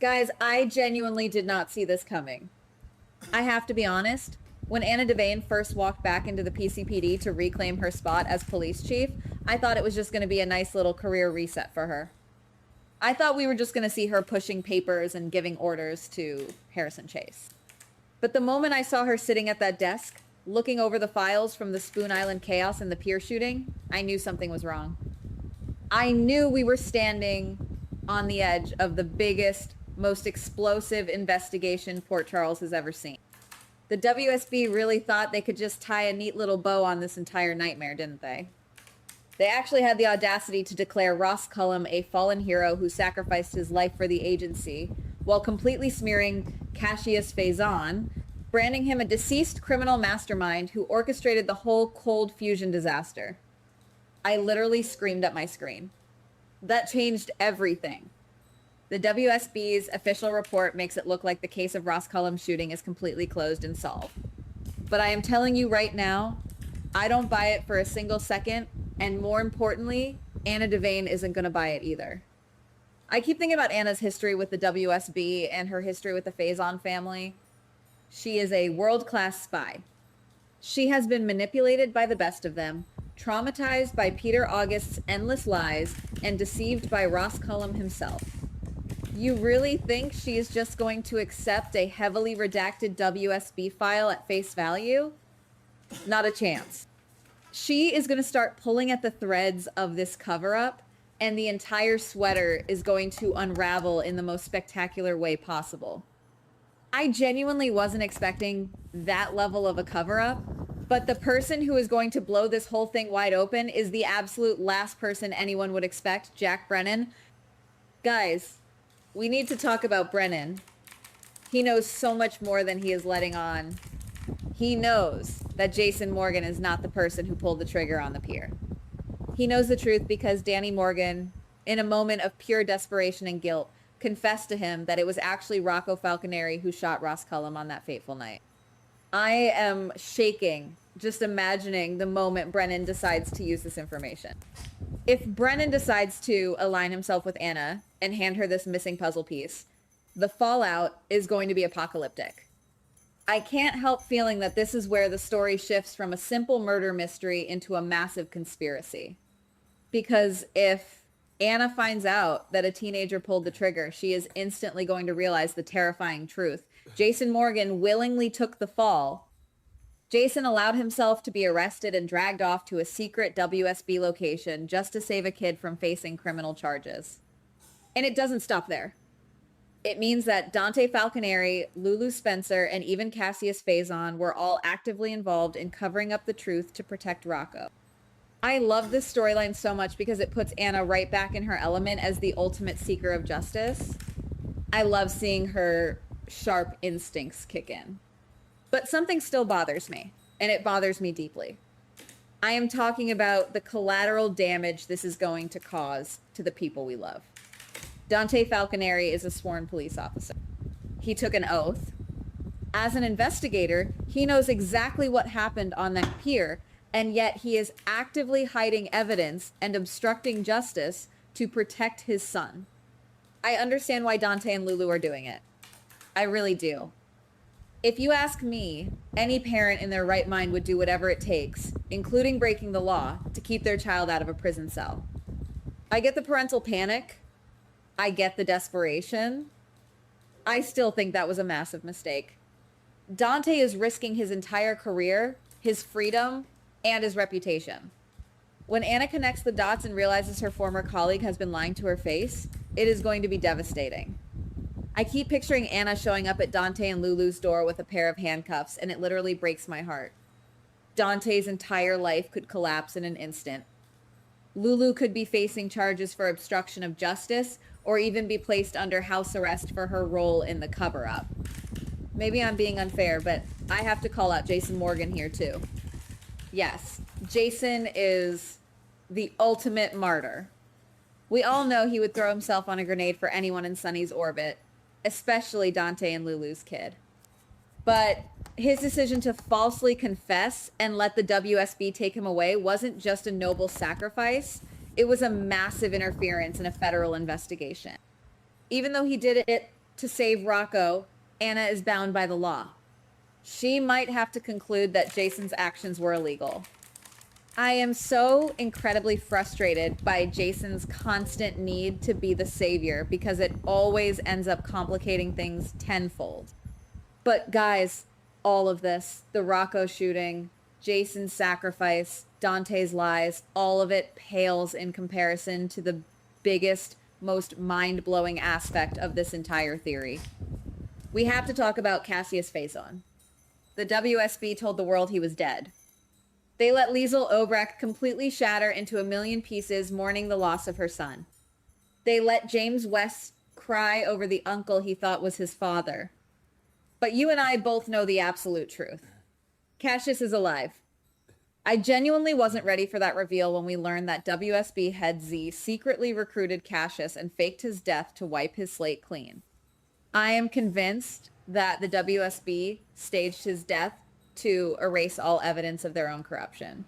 Guys, I genuinely did not see this coming. I have to be honest. When Anna Devane first walked back into the PCPD to reclaim her spot as police chief, I thought it was just going to be a nice little career reset for her. I thought we were just going to see her pushing papers and giving orders to Harrison Chase. But the moment I saw her sitting at that desk, looking over the files from the Spoon Island chaos and the pier shooting, I knew something was wrong. I knew we were standing on the edge of the biggest, most explosive investigation Port Charles has ever seen. The WSB really thought they could just tie a neat little bow on this entire nightmare, didn't they? They actually had the audacity to declare Ross Cullum a fallen hero who sacrificed his life for the agency, while completely smearing Cassius Faison, branding him a deceased criminal mastermind who orchestrated the whole cold fusion disaster. I literally screamed at my screen. That changed everything. The WSB's official report makes it look like the case of Ross Cullum's shooting is completely closed and solved. But I am telling you right now, I don't buy it for a single second, and more importantly, Anna Devane isn't going to buy it either. I keep thinking about Anna's history with the WSB and her history with the Faison family. She is a world-class spy. She has been manipulated by the best of them, traumatized by Peter August's endless lies, and deceived by Ross Cullum himself. You really think she is just going to accept a heavily redacted WSB file at face value? Not a chance. She is going to start pulling at the threads of this cover-up, and the entire sweater is going to unravel in the most spectacular way possible. I genuinely wasn't expecting that level of a cover-up, but the person who is going to blow this whole thing wide open is the absolute last person anyone would expect, Jack Brennan. Guys, we need to talk about Brennan. He knows so much more than he is letting on. He knows that Jason Morgan is not the person who pulled the trigger on the pier. He knows the truth because Danny Morgan, in a moment of pure desperation and guilt, confessed to him that it was actually Rocco Falconeri who shot Ross Cullum on that fateful night. I am shaking just imagining the moment Brennan decides to use this information. If Brennan decides to align himself with Anna and hand her this missing puzzle piece, the fallout is going to be apocalyptic. I can't help feeling that this is where the story shifts from a simple murder mystery into a massive conspiracy. Because if Anna finds out that a teenager pulled the trigger, she is instantly going to realize the terrifying truth. Jason Morgan willingly took the fall. Jason allowed himself to be arrested and dragged off to a secret WSB location just to save a kid from facing criminal charges. And it doesn't stop there. It means that Dante Falconeri, Lulu Spencer, and even Cassius Faison were all actively involved in covering up the truth to protect Rocco. I love this storyline so much because it puts Anna right back in her element as the ultimate seeker of justice. I love seeing her sharp instincts kick in. But something still bothers me, and it bothers me deeply. I am talking about the collateral damage this is going to cause to the people we love. Dante Falconeri is a sworn police officer. He took an oath. As an investigator, he knows exactly what happened on that pier, and yet he is actively hiding evidence and obstructing justice to protect his son. I understand why Dante and Lulu are doing it. I really do. If you ask me, any parent in their right mind would do whatever it takes, including breaking the law, to keep their child out of a prison cell. I get the parental panic. I get the desperation. I still think that was a massive mistake. Dante is risking his entire career, his freedom, and his reputation. When Anna connects the dots and realizes her former colleague has been lying to her face, it is going to be devastating. I keep picturing Anna showing up at Dante and Lulu's door with a pair of handcuffs, and it literally breaks my heart. Dante's entire life could collapse in an instant. Lulu could be facing charges for obstruction of justice, or even be placed under house arrest for her role in the cover-up. Maybe I'm being unfair, but I have to call out Jason Morgan here too. Yes, Jason is the ultimate martyr. We all know he would throw himself on a grenade for anyone in Sonny's orbit, especially Dante and Lulu's kid. But his decision to falsely confess and let the WSB take him away wasn't just a noble sacrifice. It was a massive interference in a federal investigation. Even though he did it to save Rocco, Anna is bound by the law. She might have to conclude that Jason's actions were illegal. I am so incredibly frustrated by Jason's constant need to be the savior because it always ends up complicating things tenfold. But guys, all of this, the Rocco shooting, Jason's sacrifice, Dante's lies, all of it pales in comparison to the biggest, most mind-blowing aspect of this entire theory. We have to talk about Cassius Faison. The WSB told the world he was dead. They let Liesl Obrecht completely shatter into a million pieces, mourning the loss of her son. They let James West cry over the uncle he thought was his father. But you and I both know the absolute truth. Cassius is alive. I genuinely wasn't ready for that reveal when we learned that WSB head Z secretly recruited Cassius and faked his death to wipe his slate clean. I am convinced that the WSB staged his death to erase all evidence of their own corruption.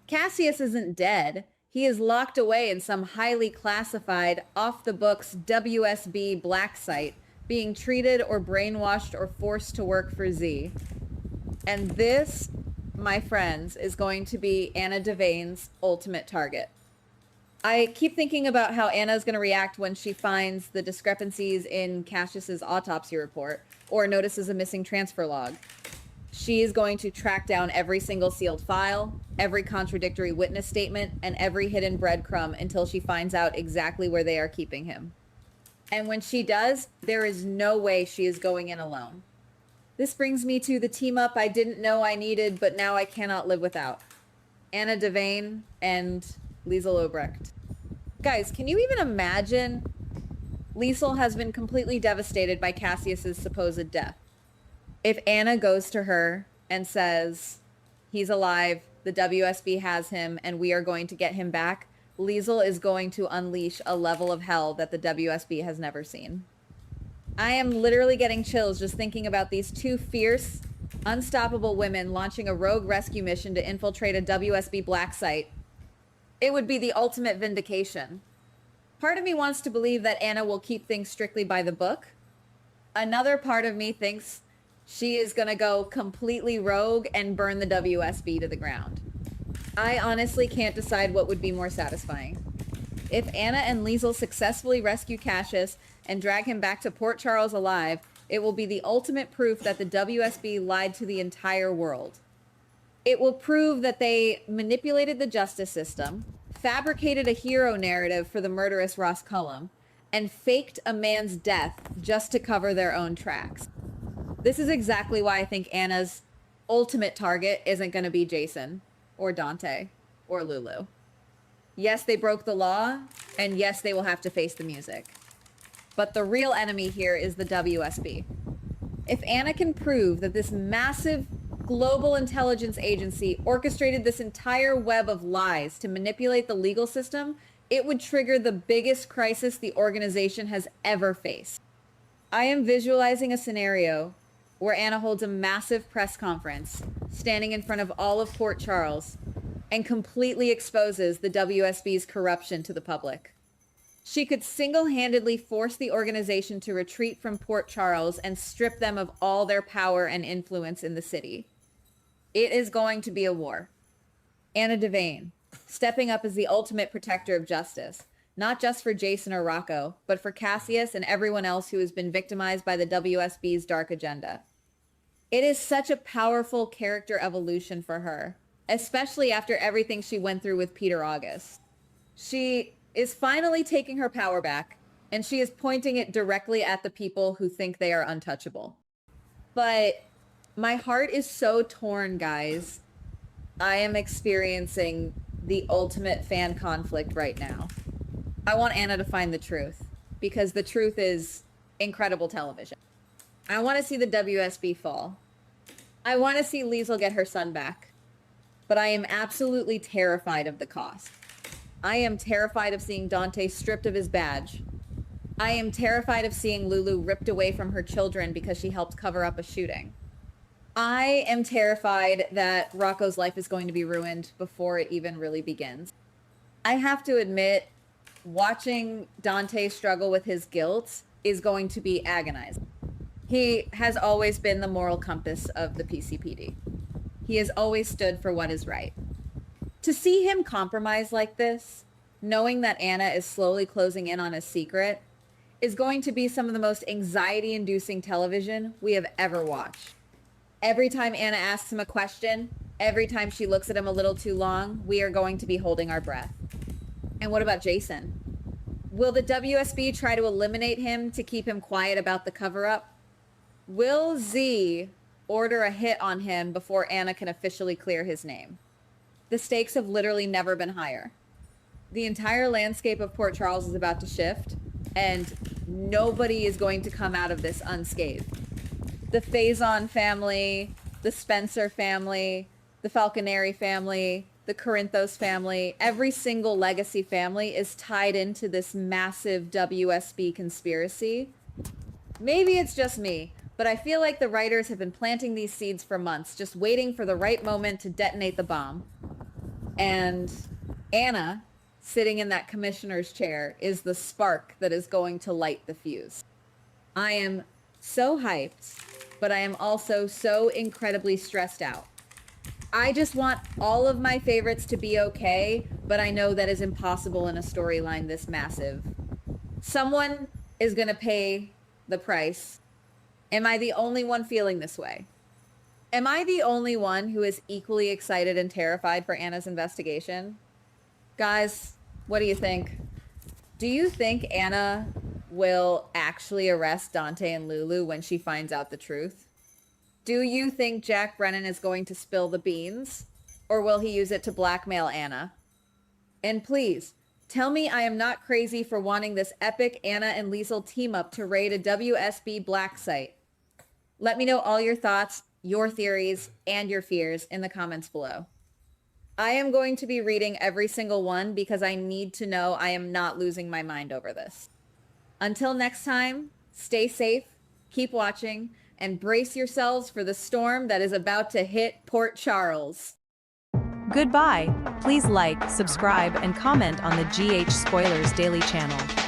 Cassius isn't dead. He is locked away in some highly classified, off-the-books WSB black site, being treated or brainwashed or forced to work for Z. And this, my friends, is going to be Anna Devane's ultimate target. I keep thinking about how Anna's going to react when she finds the discrepancies in Cassius's autopsy report or notices a missing transfer log. She is going to track down every single sealed file, every contradictory witness statement, and every hidden breadcrumb until she finds out exactly where they are keeping him. And when she does, there is no way she is going in alone. This brings me to the team up I didn't know I needed, but now I cannot live without. Anna Devane and Liesl Obrecht. Guys, can you even imagine? Liesl has been completely devastated by Cassius's supposed death. If Anna goes to her and says, he's alive, the WSB has him, and we are going to get him back, Liesl is going to unleash a level of hell that the WSB has never seen. I am literally getting chills just thinking about these two fierce, unstoppable women launching a rogue rescue mission to infiltrate a WSB black site. It would be the ultimate vindication. Part of me wants to believe that Anna will keep things strictly by the book. Another part of me thinks she is going to go completely rogue and burn the WSB to the ground. I honestly can't decide what would be more satisfying. If Anna and Liesl successfully rescue Cassius and drag him back to Port Charles alive, it will be the ultimate proof that the WSB lied to the entire world. It will prove that they manipulated the justice system, fabricated a hero narrative for the murderous Ross Cullum, and faked a man's death just to cover their own tracks. This is exactly why I think Anna's ultimate target isn't going to be Jason or Dante or Lulu. Yes, they broke the law, and yes, they will have to face the music. But the real enemy here is the WSB. If Anna can prove that this massive global intelligence agency orchestrated this entire web of lies to manipulate the legal system, it would trigger the biggest crisis the organization has ever faced. I am visualizing a scenario where Anna holds a massive press conference, standing in front of all of Port Charles, and completely exposes the WSB's corruption to the public. She could single-handedly force the organization to retreat from Port Charles and strip them of all their power and influence in the city. It is going to be a war. Anna Devane, stepping up as the ultimate protector of justice, not just for Jason or Rocco, but for Cassius and everyone else who has been victimized by the WSB's dark agenda. It is such a powerful character evolution for her, especially after everything she went through with Peter August. She is finally taking her power back, and she is pointing it directly at the people who think they are untouchable. But my heart is so torn, guys. I am experiencing the ultimate fan conflict right now. I want Anna to find the truth, because the truth is incredible television. I want to see the WSB fall. I want to see Liesl get her son back. But I am absolutely terrified of the cost. I am terrified of seeing Dante stripped of his badge. I am terrified of seeing Lulu ripped away from her children because she helped cover up a shooting. I am terrified that Rocco's life is going to be ruined before it even really begins. I have to admit, watching Dante struggle with his guilt is going to be agonizing. He has always been the moral compass of the PCPD. He has always stood for what is right. To see him compromise like this, knowing that Anna is slowly closing in on his secret, is going to be some of the most anxiety-inducing television we have ever watched. Every time Anna asks him a question, every time she looks at him a little too long, we are going to be holding our breath. And what about Jason? Will the WSB try to eliminate him to keep him quiet about the cover-up? Will Z order a hit on him before Anna can officially clear his name? The stakes have literally never been higher. The entire landscape of Port Charles is about to shift, and nobody is going to come out of this unscathed. The Faison family, the Spencer family, the Falconeri family, the Corinthos family, every single legacy family is tied into this massive WSB conspiracy. Maybe it's just me, but I feel like the writers have been planting these seeds for months, just waiting for the right moment to detonate the bomb. And Anna, sitting in that commissioner's chair, is the spark that is going to light the fuse. I am so hyped, but I am also so incredibly stressed out. I just want all of my favorites to be okay, but I know that is impossible in a storyline this massive. Someone is going to pay the price. Am I the only one feeling this way? Am I the only one who is equally excited and terrified for Anna's investigation? Guys, what do you think? Do you think Anna will actually arrest Dante and Lulu when she finds out the truth? Do you think Jack Brennan is going to spill the beans? Or will he use it to blackmail Anna? And please, tell me I am not crazy for wanting this epic Anna and Liesl team up to raid a WSB black site. Let me know all your thoughts, your theories, and your fears in the comments below. I am going to be reading every single one because I need to know I am not losing my mind over this. Until next time, stay safe, keep watching, and brace yourselves for the storm that is about to hit Port Charles. Goodbye. Please like, subscribe, and comment on the GH Spoilers Daily channel.